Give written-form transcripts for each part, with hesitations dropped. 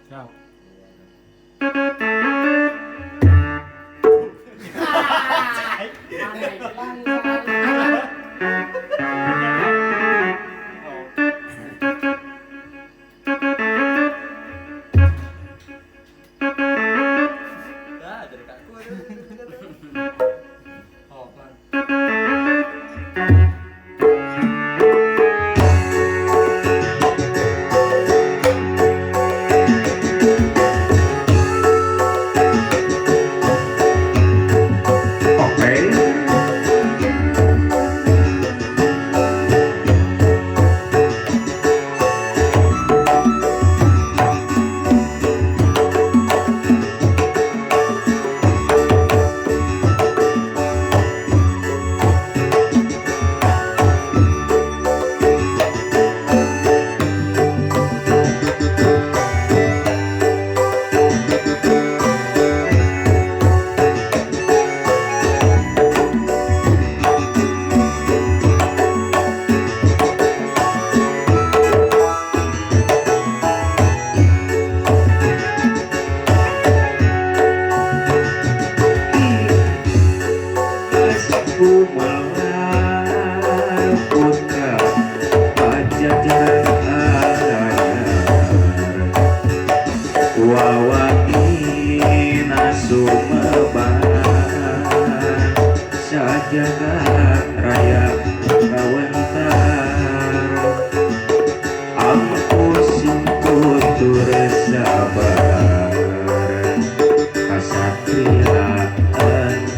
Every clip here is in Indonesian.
Siap. Dah, jadi kaku. Oh, pelan. Jagat raya kawentar ampus tutur sabar kasatriaan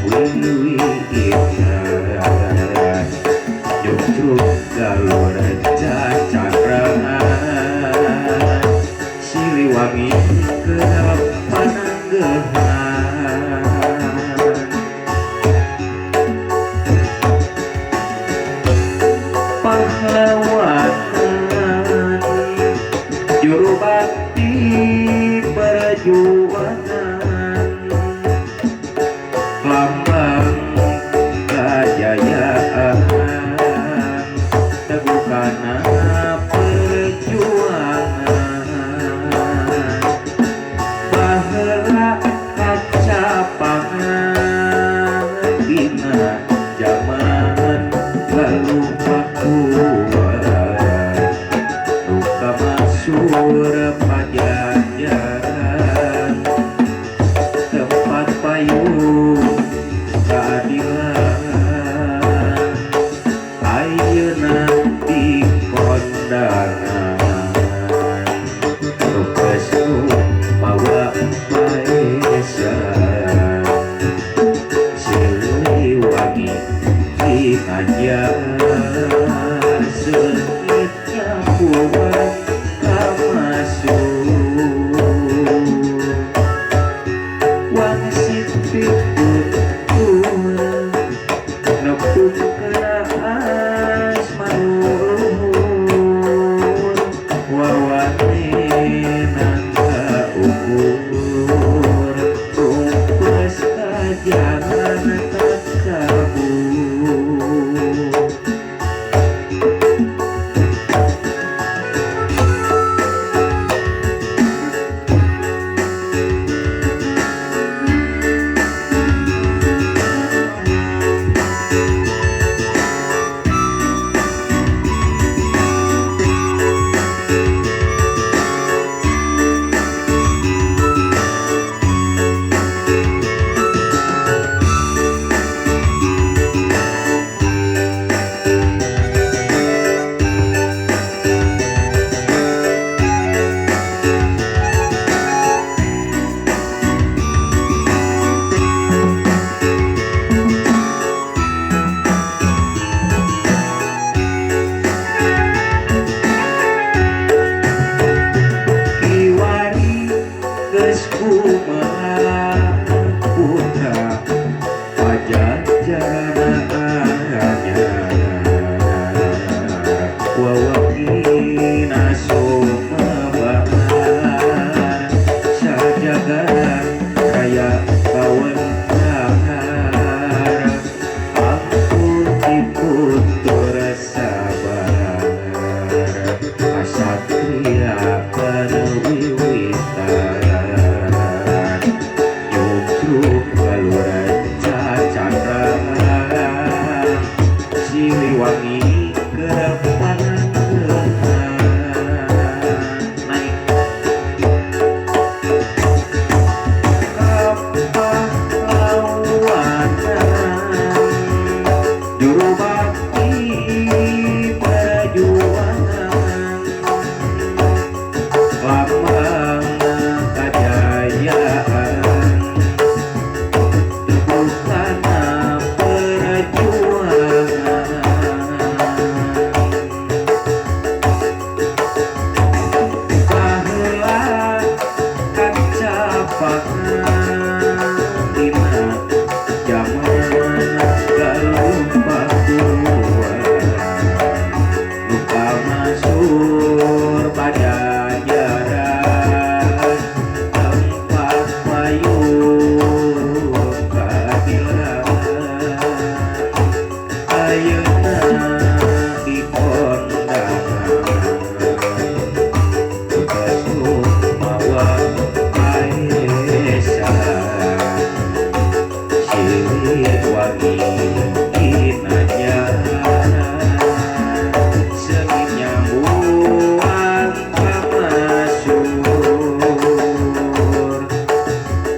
wiwitan jujuk galur cacakrangan Siliwangi kedap pananggehan pahlawanan juru bakti perjuangan lambang kejayaan teguhana perjuangan baheula kacapangan dina zaman lalu duka masur pajajaran tempat payung keadilan ayeuna di kondangan tugasku bawa maesan Siliwangi Ajar sengitnya kuat kamasuk dina zaman galupa kuat lupa masur pada jarak tempat payung keadilan ayeuna di kondangan besuk mawa Maesa silih wangi kinanya sengit nyambuan pamasur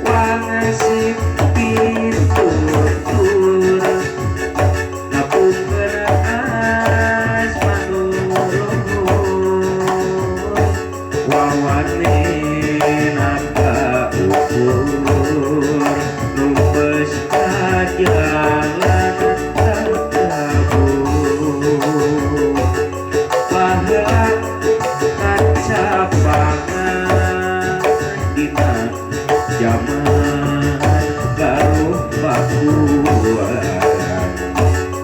wangasih pitutur napung beras manurung wawane napa ukur numpes kajalan takabur pahala kacapangan dina zaman galuh pakuan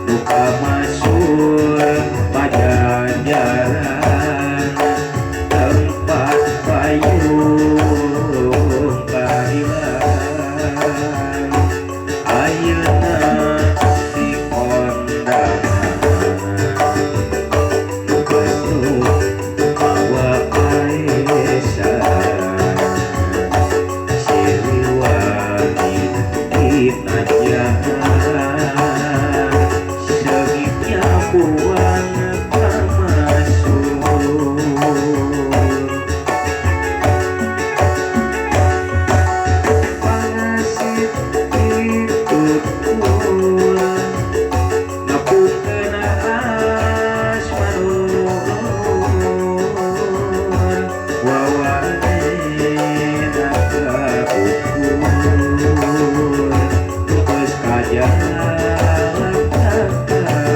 luka masur pajajaran tempat payung keadilan ayeuna di kondangan besuk mawa Maesa siliwangi kinanya sengitnya buang pamasur pangasih pitutur napung kenaas manurung wawane naga ukur terus kajalan takabur